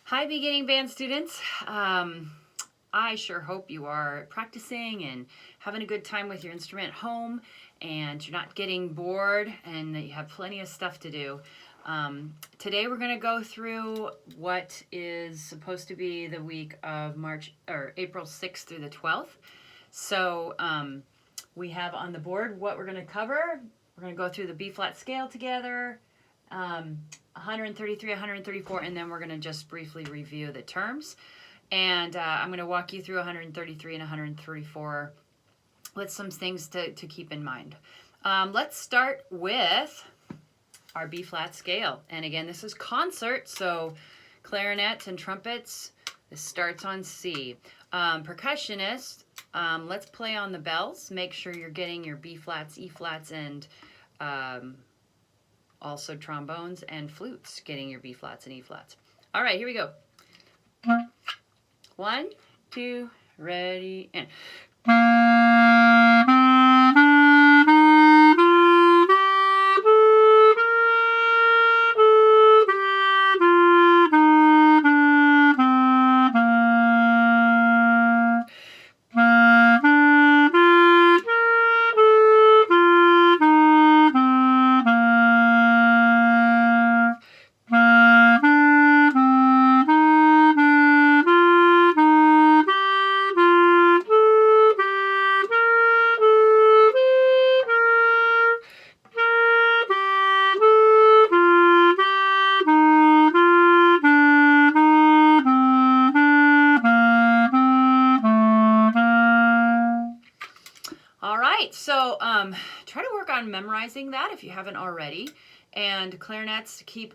Hi, beginning band students. I sure hope you are practicing and having a good time with your instrument at home and you're not getting bored and that you have plenty of stuff to do. Today we're going to go through what is supposed to be the week of April 6th through the 12th. So we have on the board what we're going to cover. We're going to go through the B flat scale together. 133, 134, and then we're going to just briefly review the terms. And I'm going to walk you through 133 and 134 with some things to keep in mind. Let's start with our B flat scale. And again, this is concert, so clarinets and trumpets, this starts on C. Percussionists, let's play on the bells. Make sure you're getting your B flats, E flats, and also trombones and flutes, getting your B flats and E flats. All right, here we go. 1, 2, ready, and... All right, so try to work on memorizing that if you haven't already. And clarinets, keep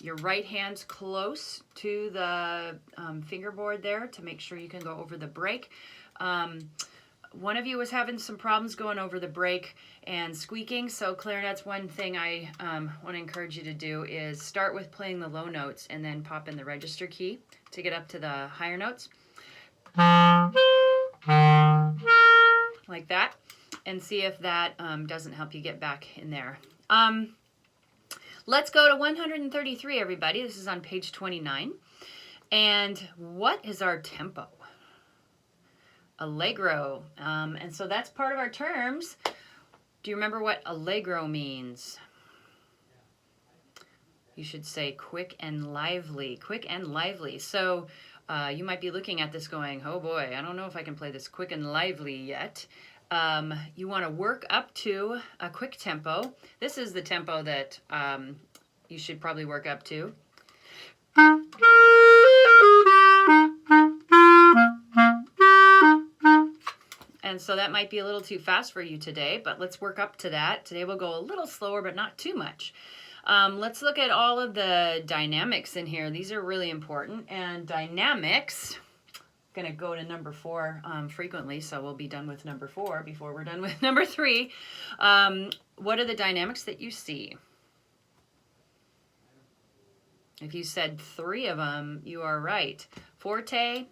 your right hand close to the fingerboard there to make sure you can go over the break. One of you was having some problems going over the break and squeaking, so clarinets, one thing I want to encourage you to do is start with playing the low notes and then pop in the register key to get up to the higher notes. Like that, and see if that doesn't help you get back in there. Let's go to 133, everybody. This is on page 29. And what is our tempo? Allegro. And so that's part of our terms. Do you remember what allegro means? You should say quick and lively. Quick and lively. So you might be looking at this going, oh boy, I don't know if I can play this quick and lively yet. You want to work up to a quick tempo. This is the tempo that you should probably work up to. And so that might be a little too fast for you today, but let's work up to that. Today we'll go a little slower, but not too much. Let's look at all of the dynamics in here. These are really important. And dynamics, going to go to number 4 frequently, so we'll be done with number 4 before we're done with number 3. What are the dynamics that you see? If you said 3 of them, you are right. Forte,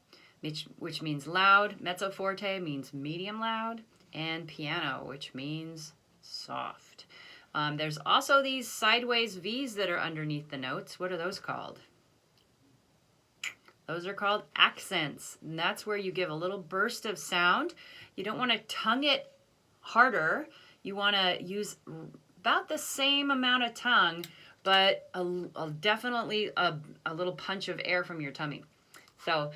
which means loud. Mezzo forte means medium loud. And piano, which means soft. There's also these sideways V's that are underneath the notes. What are those called? Those are called accents. And that's where you give a little burst of sound. You don't want to tongue it harder. You want to use about the same amount of tongue, but definitely a little punch of air from your tummy. So...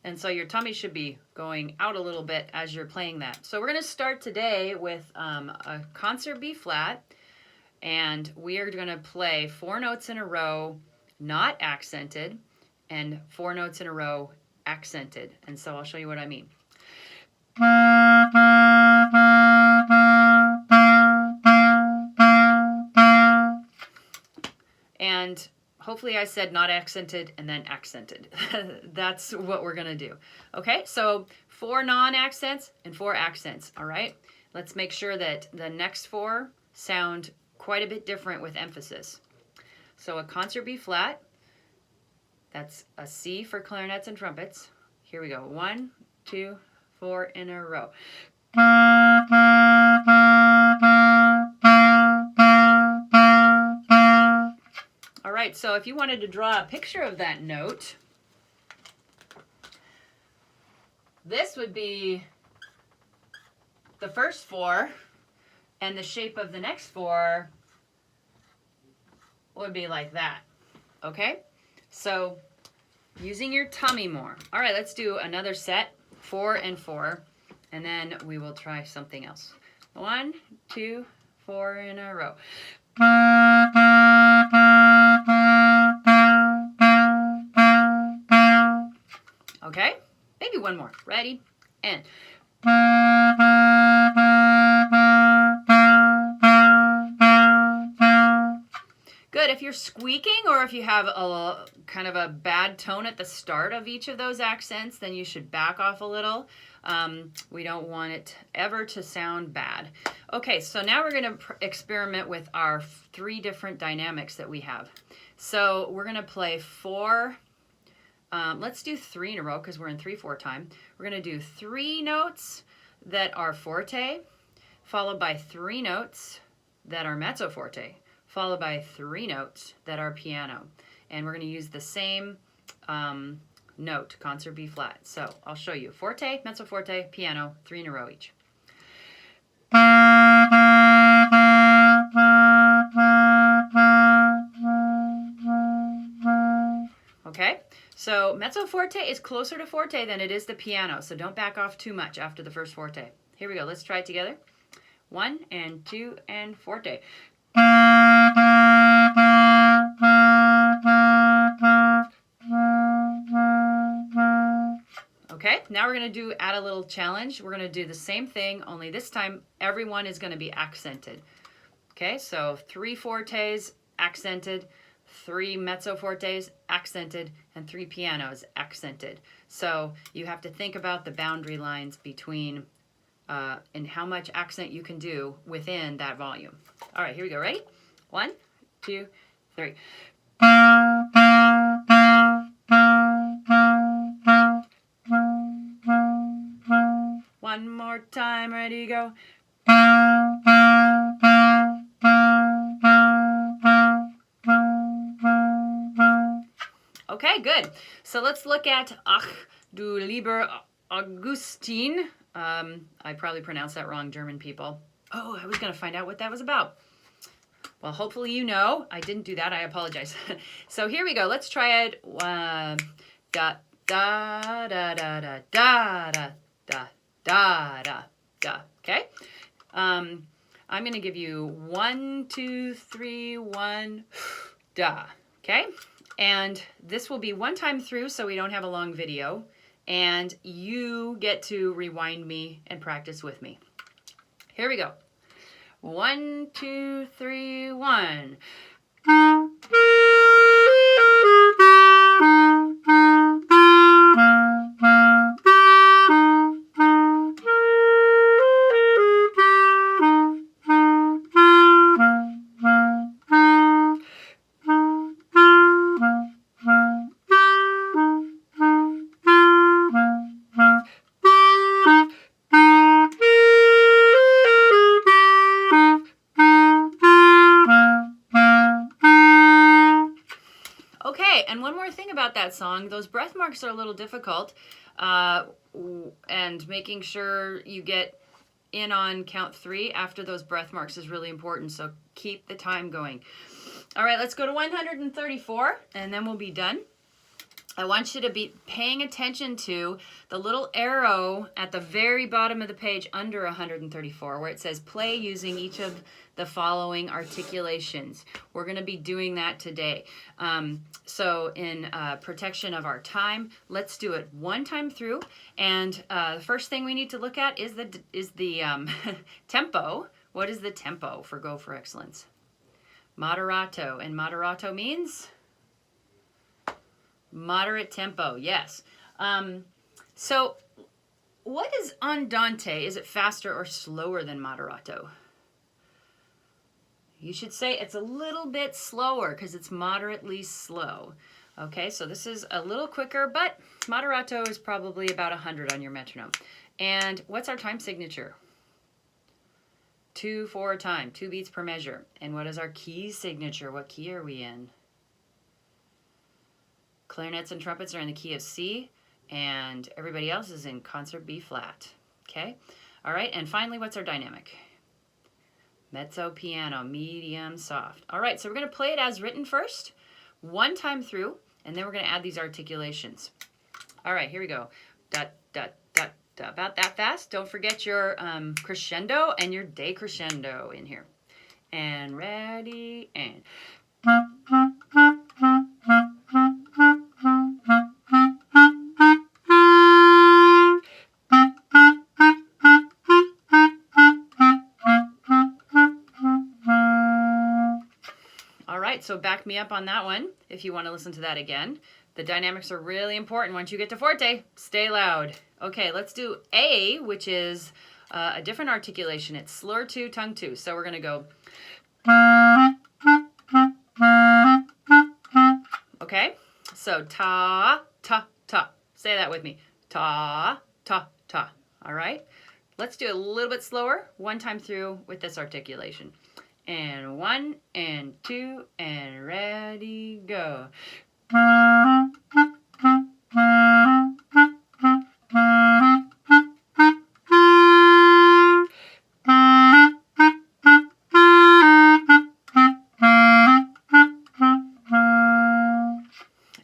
And so your tummy should be going out a little bit as you're playing that. So we're going to start today with a concert B flat, and we are going to play 4 notes in a row, not accented, and 4 notes in a row, accented. And so I'll show you what I mean. And hopefully I said not accented and then accented. That's what we're going to do. Okay, so 4 non-accents and 4 accents, all right? Let's make sure that the next 4 sound quite a bit different with emphasis. So a concert B flat, that's a C for clarinets and trumpets. Here we go. 1, 2, 4 in a row. right, so if you wanted to draw a picture of that note, this would be the first 4, and the shape of the next 4 would be like that. Okay? So using your tummy more. All right, let's do another set, 4 and 4, and then we will try something else. 1, 2, 4 in a row. Okay, maybe one more. Ready? And. Good. If you're squeaking or if you have a kind of a bad tone at the start of each of those accents, then you should back off a little. We don't want it ever to sound bad. Okay, so now we're going to experiment with our 3 different dynamics that we have. So we're going to play 4. Let's do 3 in a row because we're in 3/4 time. We're going to do 3 notes that are forte, followed by 3 notes that are mezzo forte, followed by 3 notes that are piano. And we're going to use the same note, concert B flat. So I'll show you. Forte, mezzo forte, piano, 3 in a row each. Okay, so mezzo forte is closer to forte than it is to piano, so don't back off too much after the first forte. Here we go. Let's try it together. 1 and 2 and forte. Okay, now we're going to add a little challenge. We're going to do the same thing, only this time everyone is going to be accented. Okay, so 3 fortes accented, 3 mezzo fortes accented, and 3 pianos accented. So you have to think about the boundary lines between and how much accent you can do within that volume. All right, here we go. Ready? 1, 2, 3. One more time. Ready, go. Okay, good. So let's look at Ach du lieber Augustin. I probably pronounced that wrong, German people. Oh, I was going to find out what that was about. Well, hopefully you know. I didn't do that. I apologize. So here we go. Let's try it. Da da da da da da da da da da da. Okay. I'm going to give you 1, 2, 3, 1, da. Okay. And this will be one time through, so we don't have a long video. And you get to rewind me and practice with me. Here we go. 1, 2, 3, 1. Okay, and one more thing about that song, those breath marks are a little difficult, and making sure you get in on count 3 after those breath marks is really important, so keep the time going. All right, let's go to 134, and then we'll be done. I want you to be paying attention to the little arrow at the very bottom of the page under 134 where it says play using each of the following articulations. We're going to be doing that today. So in protection of our time, let's do it one time through. And the first thing we need to look at is the tempo. What is the tempo for Go for Excellence? Moderato. And moderato means? Moderate tempo, yes. So what is andante? Is it faster or slower than moderato? You should say it's a little bit slower because it's moderately slow. Okay, so this is a little quicker, but moderato is probably about 100 on your metronome. And what's our time signature? 2/4 time, 2 beats per measure. And what is our key signature? What key are we in? Clarinets and trumpets are in the key of C, and everybody else is in concert B flat. Okay? All right, and finally, what's our dynamic? Mezzo piano, medium soft. All right, so we're going to play it as written first, one time through, and then we're going to add these articulations. All right, here we go. Da, da, da, da. About that fast. Don't forget your crescendo and your decrescendo in here. And ready, and... All right, so back me up on that one if you want to listen to that again. The dynamics are really important. Once you get to forte, stay loud. Okay, let's do A, which is a different articulation. It's slur 2, tongue 2. So we're going to go... Okay, so ta, ta, ta. Say that with me. Ta, ta, ta. All right? Let's do a little bit slower, one time through with this articulation. And 1, and 2, and ready, go.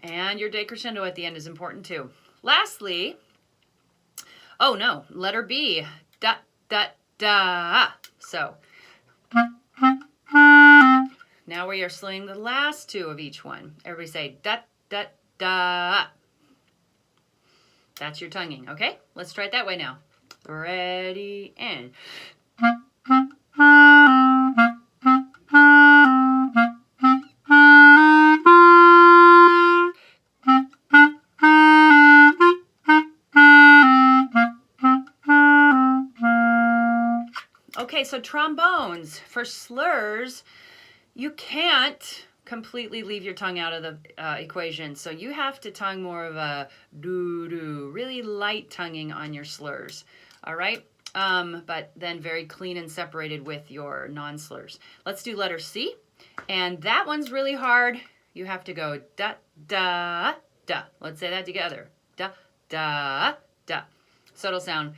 And your decrescendo at the end is important too. Lastly, oh no, letter B, da, da, da. So, now we are slowing the last two of each one. Everybody say da, da, da. That's your tonguing, okay? Let's try it that way now. Ready, and... Okay, so trombones. For slurs, you can't completely leave your tongue out of the equation. So you have to tongue more of a doo-doo, really light tonguing on your slurs. All right? But then very clean and separated with your non-slurs. Let's do letter C. And that one's really hard. You have to go da, da, da. Let's say that together. Da, da, da. So it'll sound...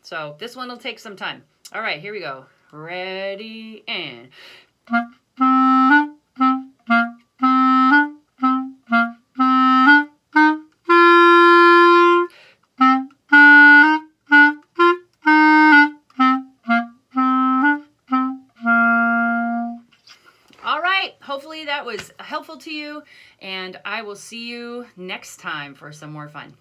So this one will take some time. All right, here we go. Ready, and... All right, hopefully that was helpful to you, and I will see you next time for some more fun.